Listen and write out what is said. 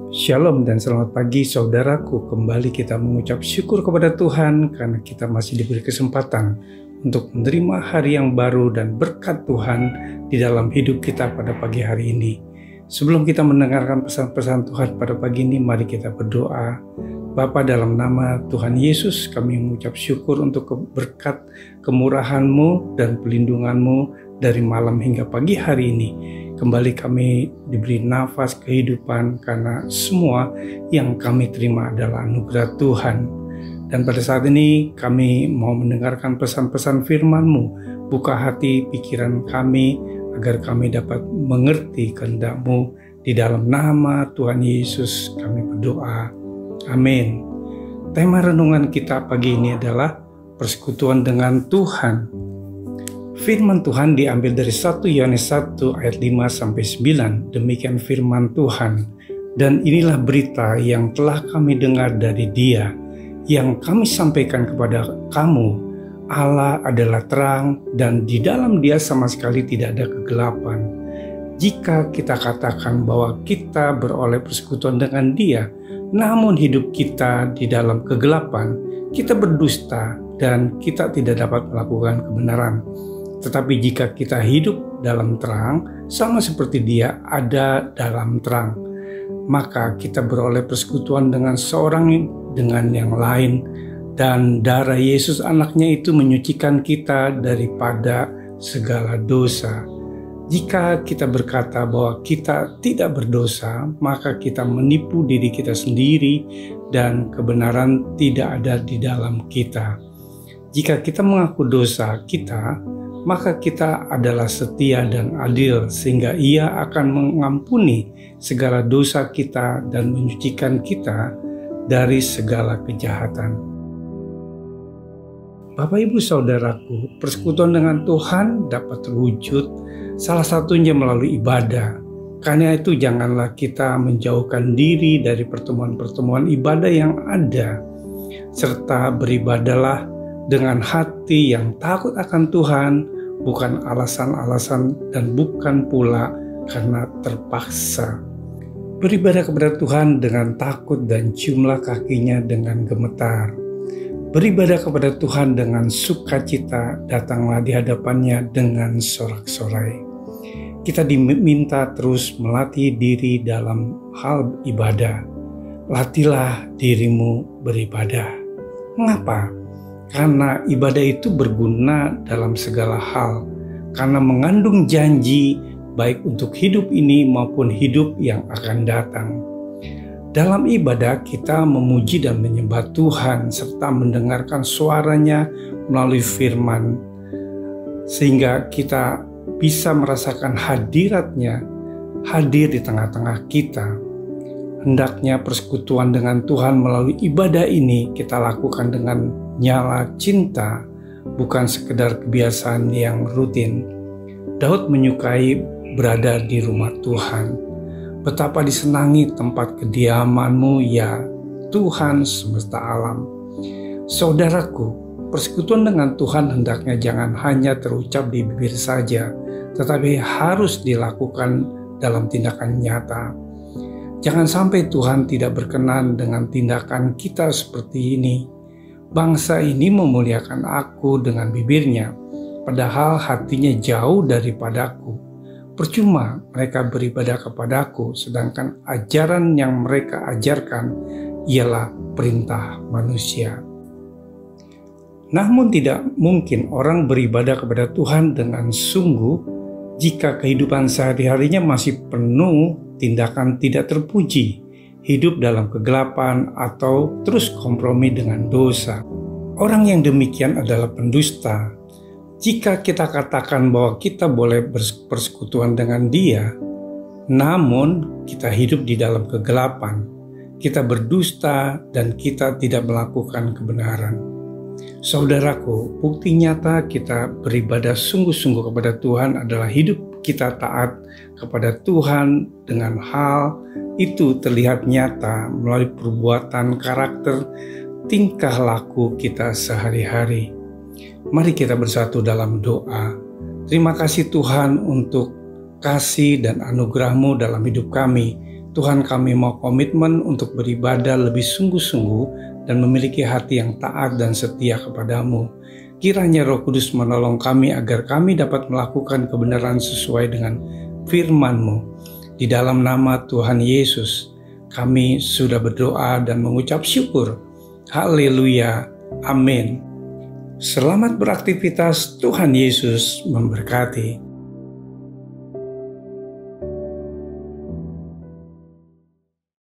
Shalom dan selamat pagi saudaraku. Kembali kita mengucap syukur kepada Tuhan karena kita masih diberi kesempatan untuk menerima hari yang baru dan berkat Tuhan di dalam hidup kita pada pagi hari ini. Sebelum kita mendengarkan pesan-pesan Tuhan pada pagi ini, mari kita berdoa. Bapa, dalam nama Tuhan Yesus, kami mengucap syukur untuk berkat kemurahan-Mu dan pelindungan-Mu dari malam hingga pagi hari ini. Kembali kami diberi nafas kehidupan karena semua yang kami terima adalah anugerah Tuhan. Dan pada saat ini kami mau mendengarkan pesan-pesan firman-Mu. Buka hati pikiran kami agar kami dapat mengerti kehendak-Mu. Di dalam nama Tuhan Yesus kami berdoa. Amin. Tema renungan kita pagi ini adalah persekutuan dengan Tuhan. Firman Tuhan diambil dari 1 Yohanes 1 ayat 5-9. Demikian firman Tuhan. Dan inilah berita yang telah kami dengar dari Dia, yang kami sampaikan kepada kamu. Allah adalah terang dan di dalam Dia sama sekali tidak ada kegelapan. Jika kita katakan bahwa kita beroleh persekutuan dengan Dia, namun hidup kita di dalam kegelapan, kita berdusta dan kita tidak dapat melakukan kebenaran. Tetapi jika kita hidup dalam terang, sama seperti Dia ada dalam terang, maka kita beroleh persekutuan dengan seorang dengan yang lain, dan darah Yesus anaknya itu menyucikan kita daripada segala dosa. Jika kita berkata bahwa kita tidak berdosa, maka kita menipu diri kita sendiri dan kebenaran tidak ada di dalam kita. Jika kita mengaku dosa kita, maka kita adalah setia dan adil sehingga Ia akan mengampuni segala dosa kita dan menyucikan kita dari segala kejahatan. Bapak Ibu Saudaraku, persekutuan dengan Tuhan dapat terwujud salah satunya melalui ibadah. Karena itu janganlah kita menjauhkan diri dari pertemuan-pertemuan ibadah yang ada, serta beribadahlah dengan hati yang takut akan Tuhan, bukan alasan-alasan dan bukan pula karena terpaksa. Beribadah kepada Tuhan dengan takut dan ciumlah kakinya dengan gemetar. Beribadah kepada Tuhan dengan sukacita, datanglah di hadapannya dengan sorak-sorai. Kita diminta terus melatih diri dalam hal ibadah. Latihlah dirimu beribadah. Mengapa? Karena ibadah itu berguna dalam segala hal. Karena mengandung janji baik untuk hidup ini maupun hidup yang akan datang. Dalam ibadah kita memuji dan menyembah Tuhan serta mendengarkan suaranya melalui firman, sehingga kita bisa merasakan hadiratnya hadir di tengah-tengah kita. Hendaknya persekutuan dengan Tuhan melalui ibadah ini kita lakukan dengan nyala cinta, bukan sekedar kebiasaan yang rutin. Daud menyukai berada di rumah Tuhan. Betapa disenangi tempat kediaman-Mu ya Tuhan semesta alam. Saudaraku, persekutuan dengan Tuhan hendaknya jangan hanya terucap di bibir saja, tetapi harus dilakukan dalam tindakan nyata. Jangan sampai Tuhan tidak berkenan dengan tindakan kita seperti ini. Bangsa ini memuliakan aku dengan bibirnya, padahal hatinya jauh daripadaku. Percuma mereka beribadah kepadaku, sedangkan ajaran yang mereka ajarkan ialah perintah manusia. Namun tidak mungkin orang beribadah kepada Tuhan dengan sungguh jika kehidupan sehari-harinya masih penuh tindakan tidak terpuji, hidup dalam kegelapan atau terus kompromi dengan dosa. Orang yang demikian adalah pendusta. Jika kita katakan bahwa kita boleh bersekutuan dengan Dia, namun kita hidup di dalam kegelapan, kita berdusta dan kita tidak melakukan kebenaran. Saudaraku, bukti nyata kita beribadah sungguh-sungguh kepada Tuhan adalah hidup kita taat kepada Tuhan dengan hal itu terlihat nyata melalui perbuatan, karakter, tingkah laku kita sehari-hari. Mari kita bersatu dalam doa. Terima kasih Tuhan untuk kasih dan anugerah-Mu dalam hidup kami. Tuhan, kami mau komitmen untuk beribadah lebih sungguh-sungguh dan memiliki hati yang taat dan setia kepadamu. Kiranya Roh Kudus menolong kami agar kami dapat melakukan kebenaran sesuai dengan firman-Mu. Di dalam nama Tuhan Yesus, kami sudah berdoa dan mengucap syukur. Haleluya. Amin. Selamat beraktivitas. Tuhan Yesus memberkati.